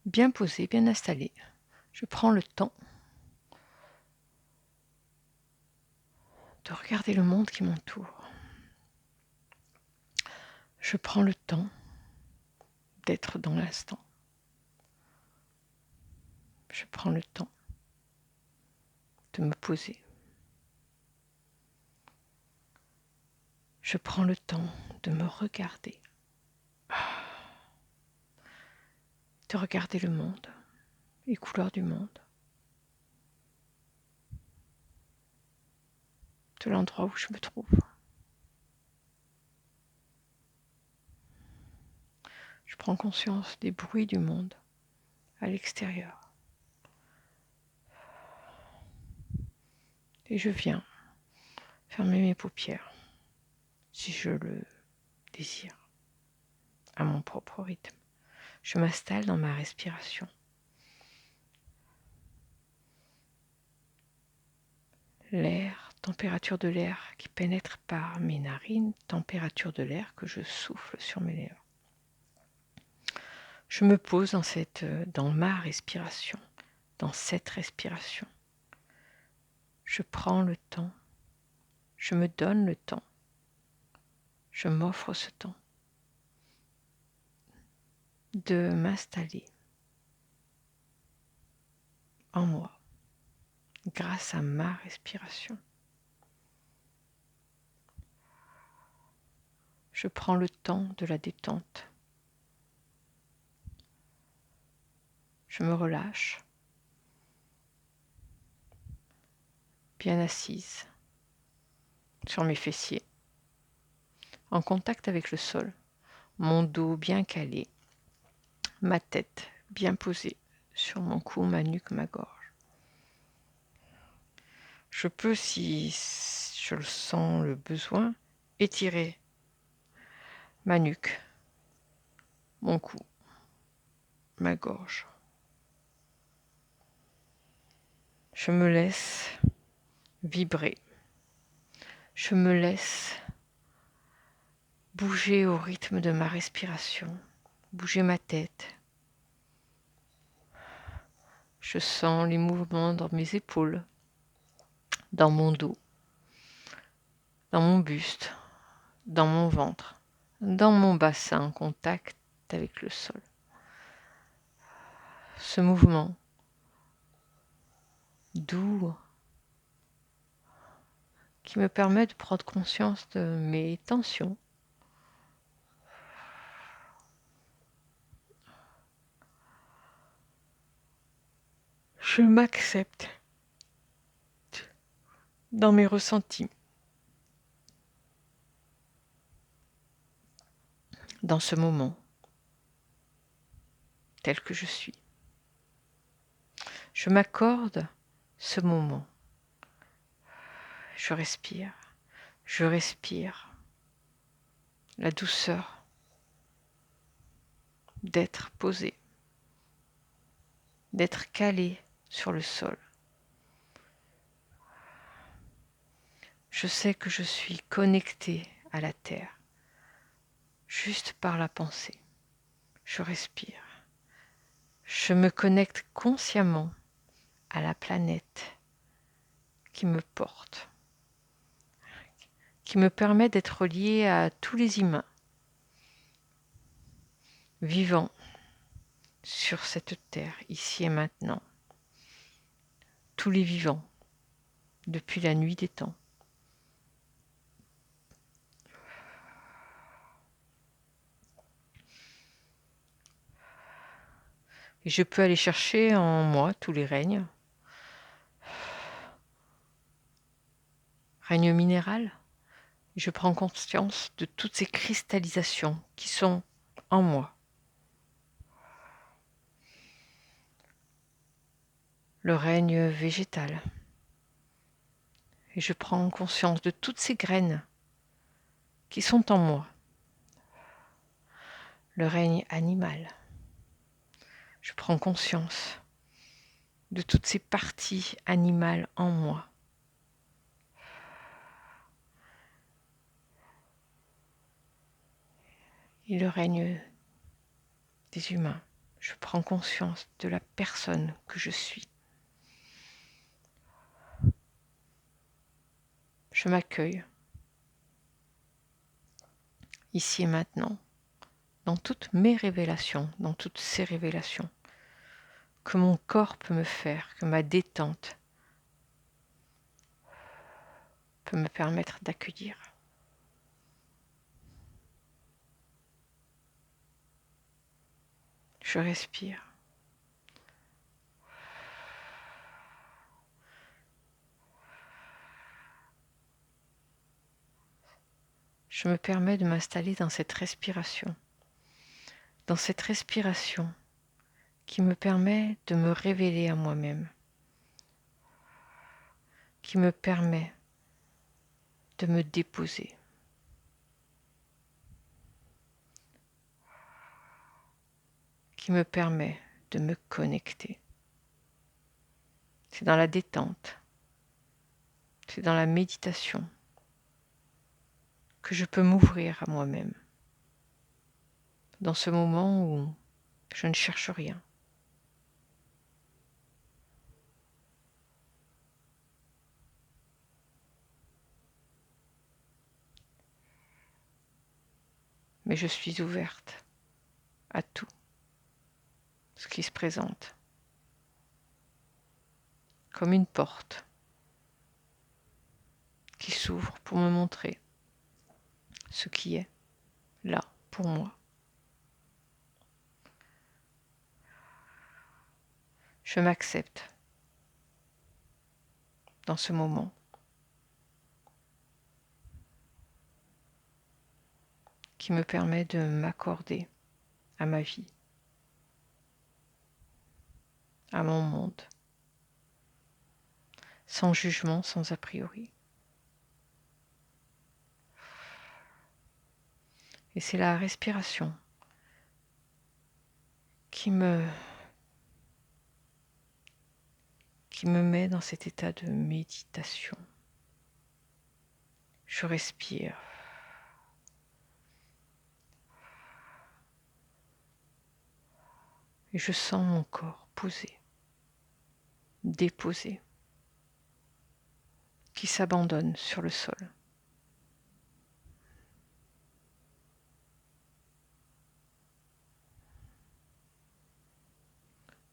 bien posé, bien installé. Je prends le temps de regarder le monde qui m'entoure. Je prends le temps d'être dans l'instant. Je prends le temps de me poser. Je prends le temps de me regarder, de regarder le monde, les couleurs du monde, de l'endroit où je me trouve. Je prends conscience des bruits du monde à l'extérieur. Et je viens fermer mes paupières, si je le désire, à mon propre rythme. Je m'installe dans ma respiration. L'air, température de l'air qui pénètre par mes narines, température de l'air que je souffle sur mes lèvres. Je me pose dans ma respiration, dans cette respiration. Je prends le temps, je me donne le temps, je m'offre ce temps de m'installer en moi grâce à ma respiration. Je prends le temps de la détente. Je me relâche, bien assise sur mes fessiers, en contact avec le sol, mon dos bien calé, ma tête bien posée sur mon cou, ma nuque, ma gorge. Je peux, si je le sens le besoin, étirer ma nuque, mon cou, ma gorge. Je me laisse vibrer. Je me laisse bouger au rythme de ma respiration, bouger ma tête. Je sens les mouvements dans mes épaules, dans mon dos, dans mon buste, dans mon ventre, dans mon bassin en contact avec le sol. Ce mouvement doux qui me permet de prendre conscience de mes tensions. Je m'accepte dans mes ressentis, dans ce moment, tel que je suis. Je m'accorde ce moment. Je respire la douceur d'être posé, d'être calé sur le sol. Je sais que je suis connectée à la terre, juste par la pensée. Je respire. Je me connecte consciemment à la planète qui me porte, qui me permet d'être lié à tous les humains vivant sur cette terre, ici et maintenant. Tous les vivants, depuis la nuit des temps. Et je peux aller chercher en moi tous les règnes. Règne minéral. Je prends conscience de toutes ces cristallisations qui sont en moi. Le règne végétal. Et je prends conscience de toutes ces graines qui sont en moi. Le règne animal. Je prends conscience de toutes ces parties animales en moi. Et le règne des humains. Je prends conscience de la personne que je suis. Je m'accueille, ici et maintenant, dans toutes mes révélations, dans toutes ces révélations que mon corps peut me faire, que ma détente peut me permettre d'accueillir. Je respire. Je me permets de m'installer dans cette respiration qui me permet de me révéler à moi-même, qui me permet de me déposer. Qui me permet de me connecter. C'est dans la détente, c'est dans la méditation que je peux m'ouvrir à moi-même. Dans ce moment où je ne cherche rien. Mais je suis ouverte à tout ce qui se présente. Comme une porte qui s'ouvre pour me montrer ce qui est là pour moi. Je m'accepte dans ce moment qui me permet de m'accorder à ma vie, à mon monde, sans jugement, sans a priori. Et c'est la respiration qui me met dans cet état de méditation. Je respire. Et je sens mon corps posé, déposé, qui s'abandonne sur le sol.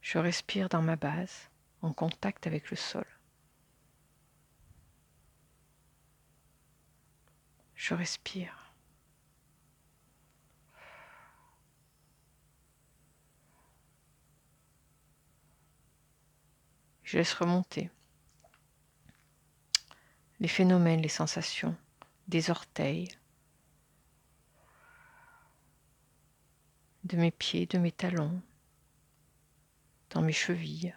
Je respire dans ma base, en contact avec le sol. Je respire. Je laisse remonter les phénomènes, les sensations des orteils, de mes pieds, de mes talons, dans mes chevilles,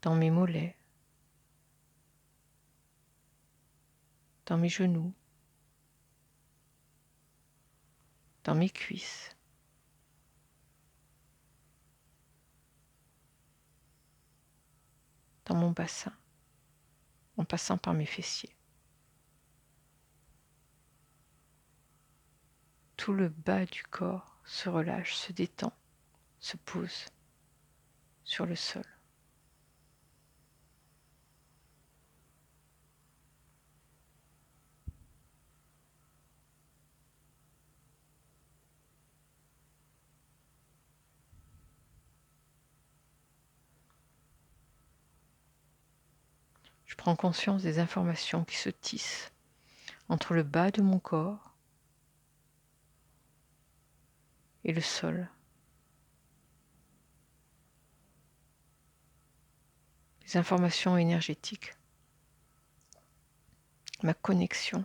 dans mes mollets, dans mes genoux, dans mes cuisses. Dans mon bassin, en passant par mes fessiers. Tout le bas du corps se relâche, se détend, se pose sur le sol. Je prends conscience des informations qui se tissent entre le bas de mon corps et le sol. Les informations énergétiques, ma connexion,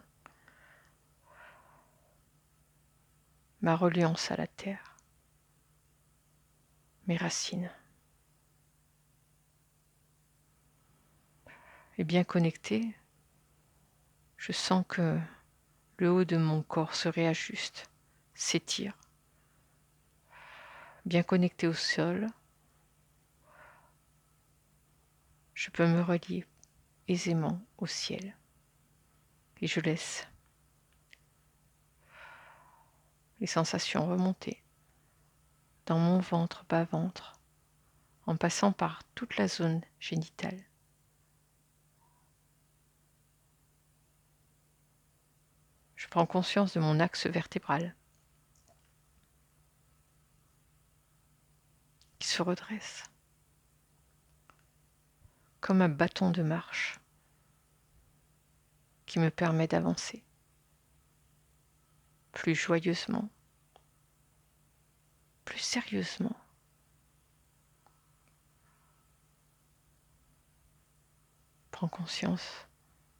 ma reliance à la terre, mes racines. Et bien connecté, je sens que le haut de mon corps se réajuste, s'étire. Bien connecté au sol, je peux me relier aisément au ciel. Et je laisse les les sensations remonter dans mon ventre, bas-ventre, en passant par toute la zone génitale. Je prends conscience de mon axe vertébral qui se redresse comme un bâton de marche qui me permet d'avancer plus joyeusement, plus sérieusement. Prends conscience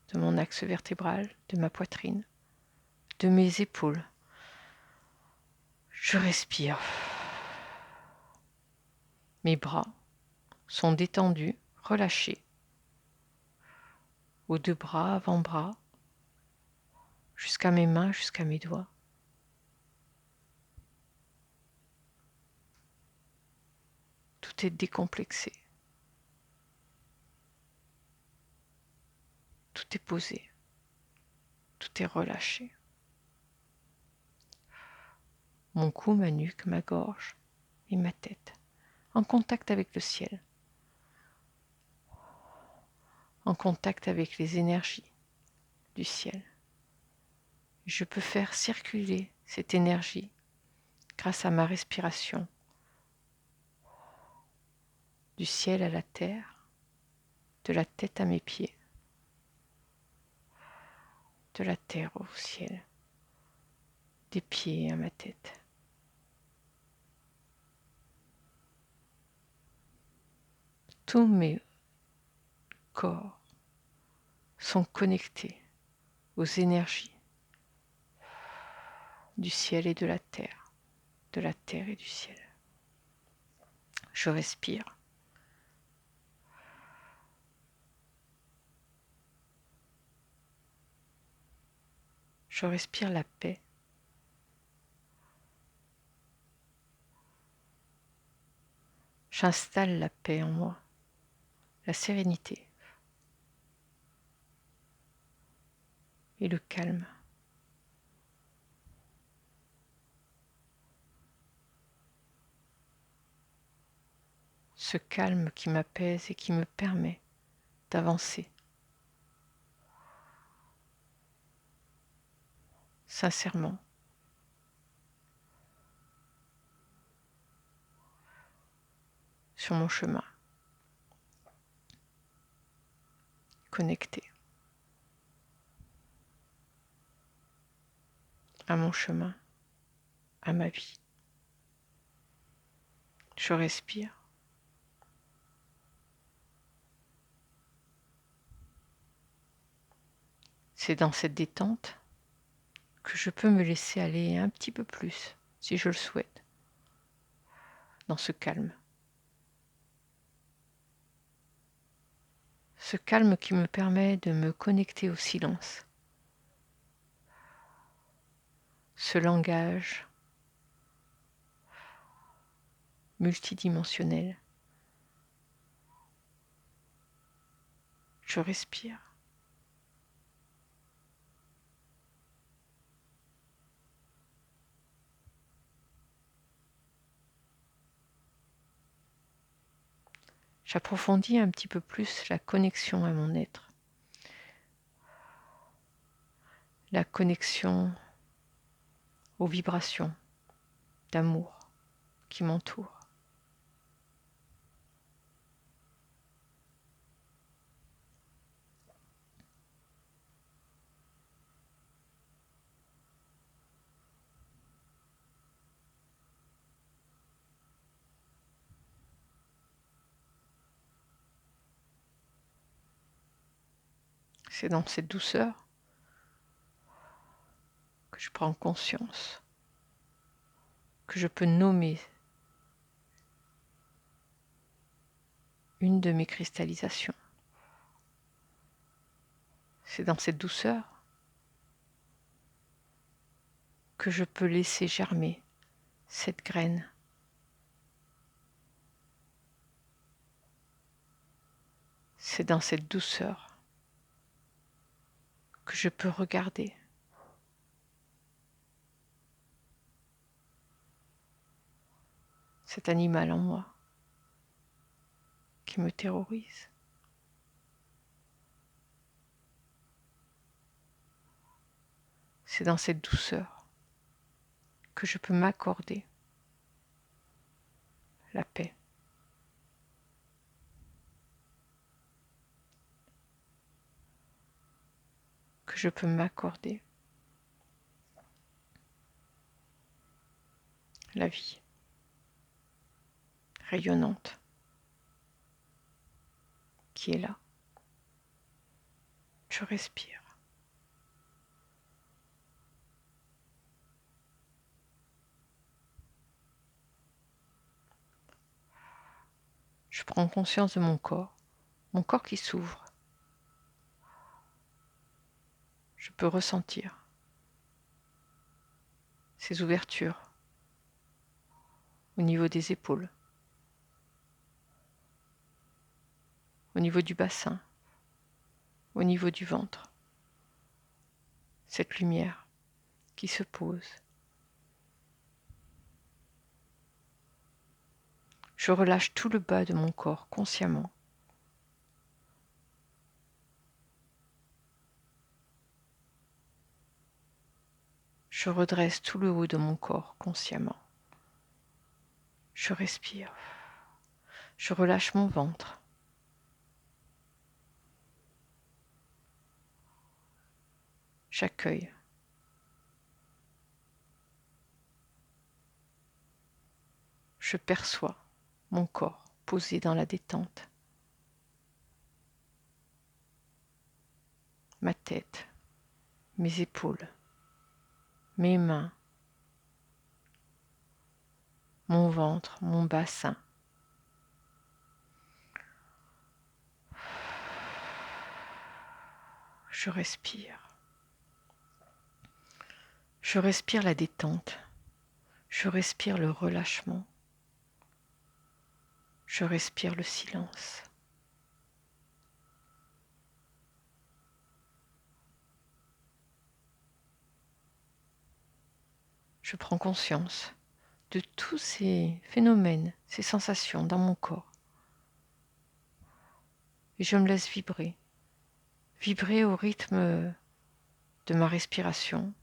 de mon axe vertébral, de ma poitrine, de mes épaules. Je respire. Mes bras sont détendus, relâchés. Aux deux bras, avant-bras, jusqu'à mes mains, jusqu'à mes doigts. Tout est décomplexé. Tout est posé. Tout est relâché. Mon cou, ma nuque, ma gorge et ma tête, en contact avec le ciel, en contact avec les énergies du ciel. Je peux faire circuler cette énergie grâce à ma respiration du ciel à la terre, de la tête à mes pieds, de la terre au ciel, des pieds à ma tête. Tous mes corps sont connectés aux énergies du ciel et de la terre et du ciel. Je respire. Je respire la paix. J'installe la paix en moi, la sérénité et le calme. Ce calme qui m'apaise et qui me permet d'avancer sincèrement sur mon chemin, connecté à mon chemin, à ma vie. Je respire. C'est dans cette détente que je peux me laisser aller un petit peu plus, si je le souhaite, dans ce calme. Ce calme qui me permet de me connecter au silence. Ce langage multidimensionnel. Je respire. J'approfondis un petit peu plus la connexion à mon être. La connexion aux vibrations d'amour qui m'entourent. C'est dans cette douceur que je prends conscience que je peux nommer une de mes cristallisations. C'est dans cette douceur que je peux laisser germer cette graine. C'est dans cette douceur que je peux regarder cet animal en moi qui me terrorise. C'est dans cette douceur que je peux m'accorder la paix. Que je peux m'accorder la vie rayonnante qui est là. Je respire. Je prends conscience de mon corps qui s'ouvre. Je peux ressentir ces ouvertures au niveau des épaules, au niveau du bassin, au niveau du ventre. Cette lumière qui se pose. Je relâche tout le bas de mon corps consciemment. Je redresse tout le haut de mon corps consciemment. Je respire. Je relâche mon ventre. J'accueille. Je perçois mon corps posé dans la détente. Ma tête, mes épaules, mes mains, mon ventre, mon bassin. Je respire. Je respire la détente. Je respire le relâchement. Je respire le silence. Je prends conscience de tous ces phénomènes, ces sensations dans mon corps. Et je me laisse vibrer. Vibrer au rythme de ma respiration.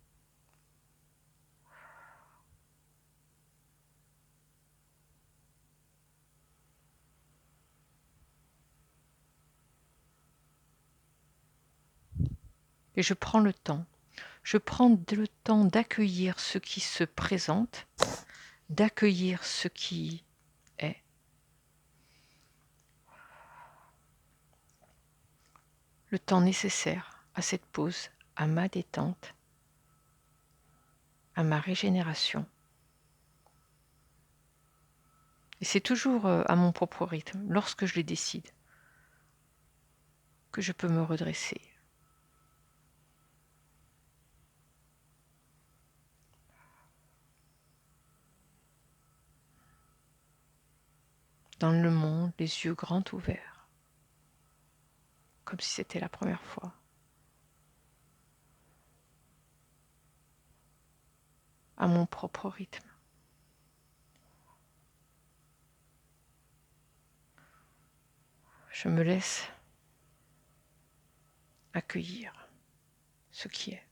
Et je prends le temps. Je prends le temps d'accueillir ce qui se présente, d'accueillir ce qui est. Le temps nécessaire à cette pause, à ma détente, à ma régénération. Et c'est toujours à mon propre rythme, lorsque je le décide, que je peux me redresser. Dans le monde, les yeux grands ouverts, comme si c'était la première fois. À mon propre rythme. Je me laisse accueillir ce qui est.